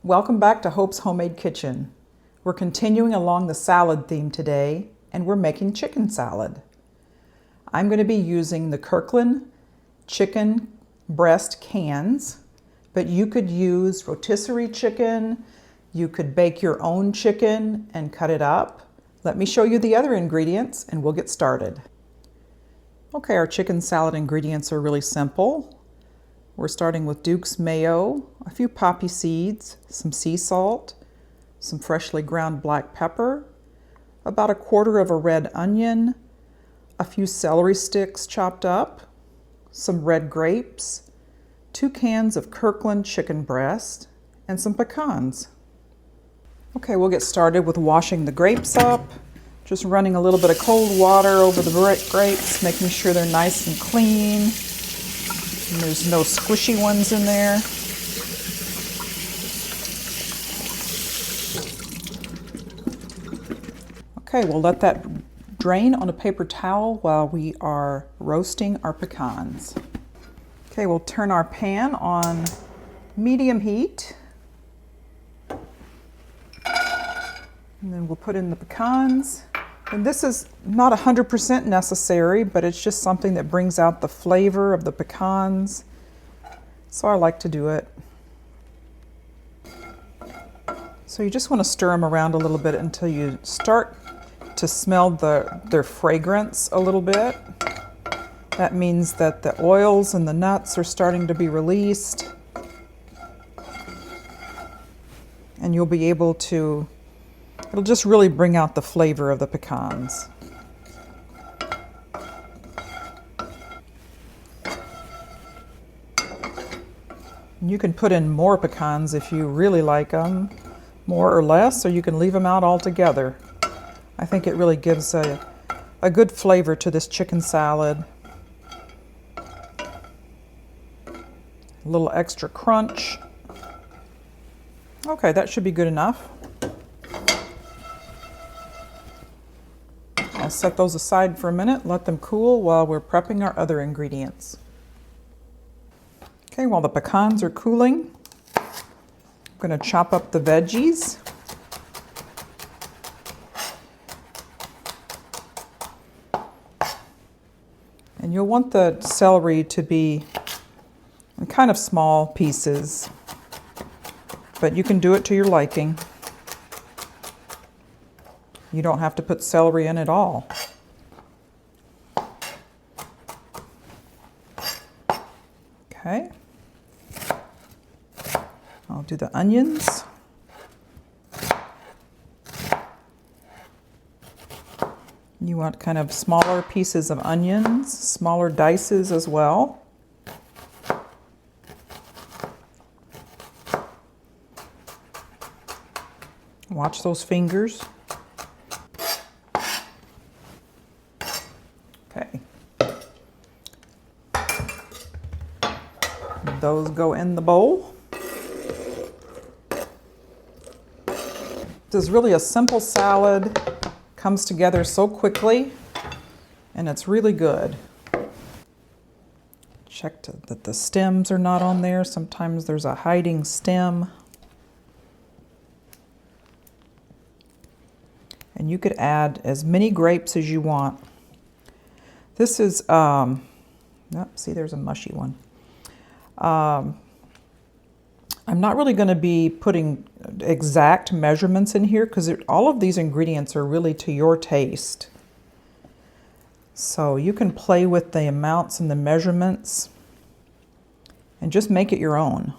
Welcome back to Hope's Homemade Kitchen. We're continuing along the salad theme today, and we're making chicken salad. I'm going to be using the Kirkland chicken breast cans, but you could use rotisserie chicken, you could bake your own chicken and cut it up. Let me show you the other ingredients and we'll get started. Okay, our chicken salad ingredients are really simple. We're starting with Duke's mayo, a few poppy seeds, some sea salt, some freshly ground black pepper, about 1/4 of a red onion, a few celery sticks chopped up, some red grapes, 2 cans of Kirkland chicken breast, and some pecans. Okay, we'll get started with washing the grapes up. Just running a little bit of cold water over the grapes, making sure they're nice and clean. And there's no squishy ones in there. Okay, we'll let that drain on a paper towel while we are roasting our pecans. Okay, we'll turn our pan on medium heat. And then we'll put in the pecans. And this is not 100% necessary, but it's just something that brings out the flavor of the pecans. So I like to do it. So you just want to stir them around a little bit until you start to smell their fragrance a little bit. That means that the oils and the nuts are starting to be released. And you'll be able to it'll just really bring out the flavor of the pecans. You can put in more pecans if you really like them, more or less, or you can leave them out altogether. I think it really gives a good flavor to this chicken salad. A little extra crunch. Okay, that should be good enough. I'll set those aside for a minute, let them cool while we're prepping our other ingredients. Okay, while the pecans are cooling, I'm going to chop up the veggies. And you'll want the celery to be in kind of small pieces, but you can do it to your liking. You don't have to put celery in at all. Okay. I'll do the onions. You want kind of smaller pieces of onions, smaller dices as well. Watch those fingers. Okay. Those go in the bowl. This is really a simple salad. Comes together so quickly, and it's really good. Check that the stems are not on there. Sometimes there's a hiding stem. And you could add as many grapes as you want. This is, see, there's a mushy one. I'm not really going to be putting exact measurements in here because all of these ingredients are really to your taste. So you can play with the amounts and the measurements and just make it your own.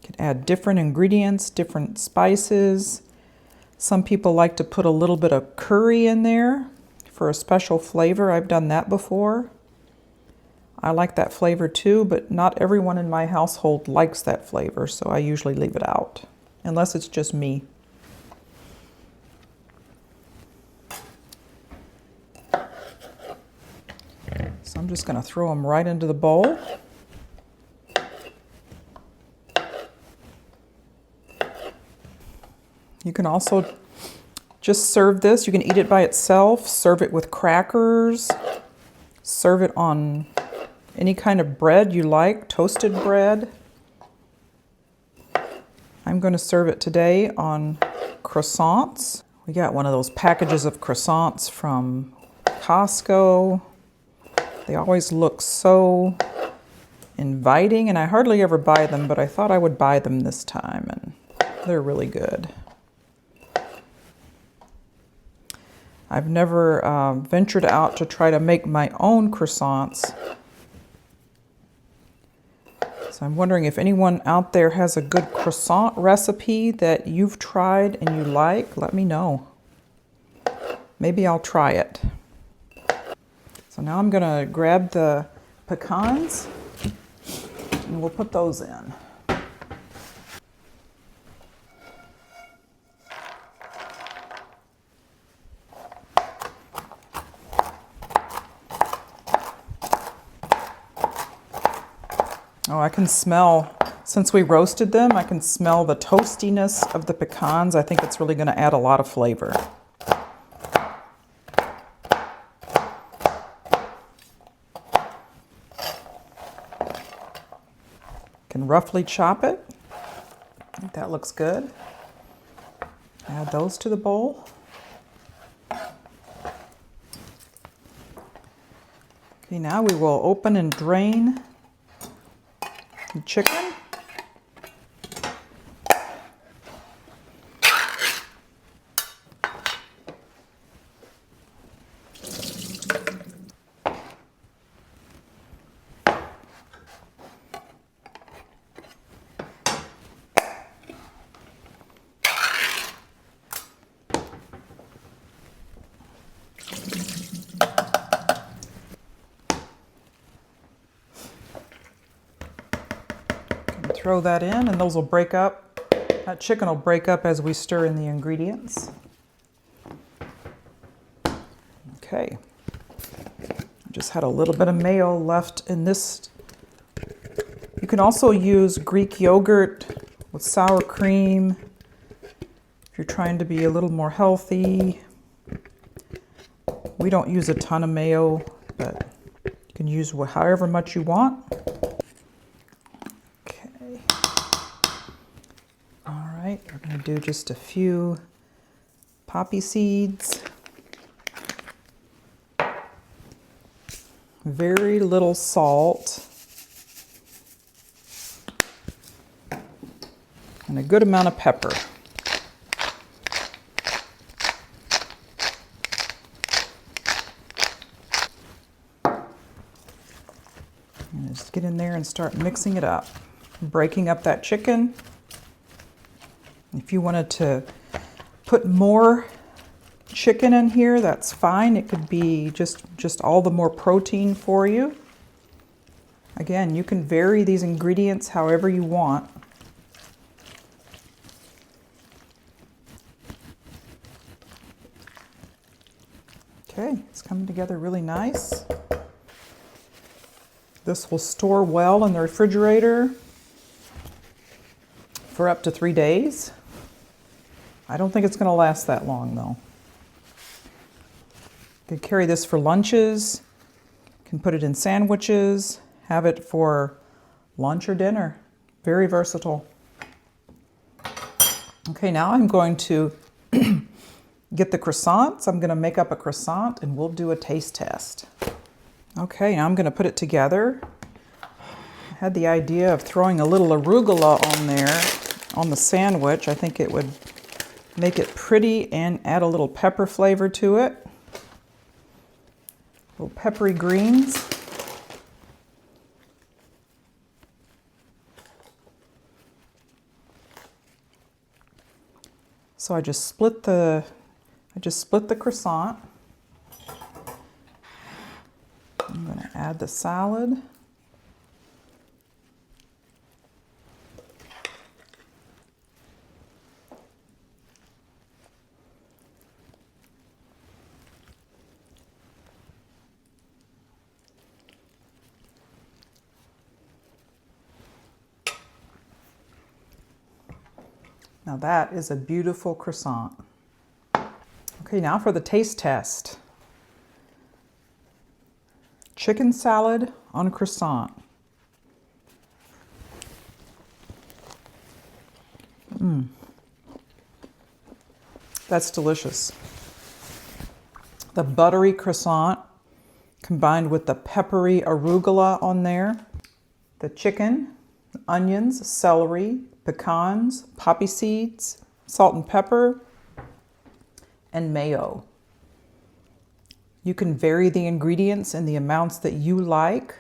You can add different ingredients, different spices. Some people like to put a little bit of curry in there for a special flavor. I've done that before. I like that flavor too, but not everyone in my household likes that flavor, so I usually leave it out, unless it's just me. So I'm just going to throw them right into the bowl. You can also just serve this. You can eat it by itself, serve it with crackers, serve it on any kind of bread you like, toasted bread. I'm going to serve it today on croissants. We got one of those packages of croissants from Costco. They always look so inviting, and I hardly ever buy them, but I thought I would buy them this time, and they're really good. I've never ventured out to try to make my own croissants. So I'm wondering if anyone out there has a good croissant recipe that you've tried and you like, let me know. Maybe I'll try it. So now I'm gonna grab the pecans and we'll put those in. Oh, I can smell, since we roasted them, I can smell the toastiness of the pecans. I think it's really going to add a lot of flavor. Can roughly chop it. I think that looks good. Add those to the bowl. Okay, now we will open and drain the chicken. Throw that in and those will break up. That chicken will break up as we stir in the ingredients. Okay. I just had a little bit of mayo left in this. You can also use Greek yogurt with sour cream if you're trying to be a little more healthy. We don't use a ton of mayo, but you can use however much you want. We're going to do just a few poppy seeds. Very little salt. And a good amount of pepper. And just get in there and start mixing it up. Breaking up that chicken. If you wanted to put more chicken in here, that's fine. It could be just all the more protein for you. Again, you can vary these ingredients however you want. Okay, it's coming together really nice. This will store well in the refrigerator for up to 3 days. I don't think it's going to last that long though. You can carry this for lunches, you can put it in sandwiches, have it for lunch or dinner. Very versatile. Okay, now I'm going to get the croissants. I'm going to make up a croissant and we'll do a taste test. Okay, now I'm going to put it together. I had the idea of throwing a little arugula on there on the sandwich. I think it would make it pretty and add a little pepper flavor to it. Little peppery greens. So I just split the croissant. I'm going to add the salad. Now that is a beautiful croissant. Okay, now for the taste test. Chicken salad on a croissant. That's delicious. The buttery croissant combined with the peppery arugula on there, the chicken, onions, celery, pecans, poppy seeds, salt and pepper, and mayo. You can vary the ingredients in the amounts that you like.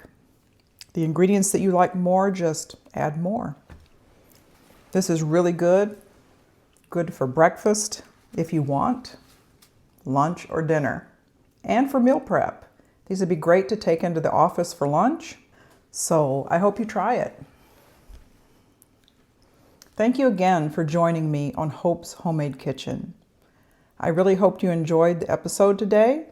The ingredients that you like more, just add more. This is really good. Good for breakfast if you want, lunch or dinner, and for meal prep. These would be great to take into the office for lunch. So I hope you try it. Thank you again for joining me on Hope's Homemade Kitchen. I really hope you enjoyed the episode today.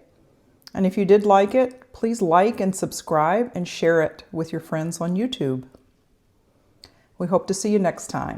And if you did like it, please like and subscribe and share it with your friends on YouTube. We hope to see you next time.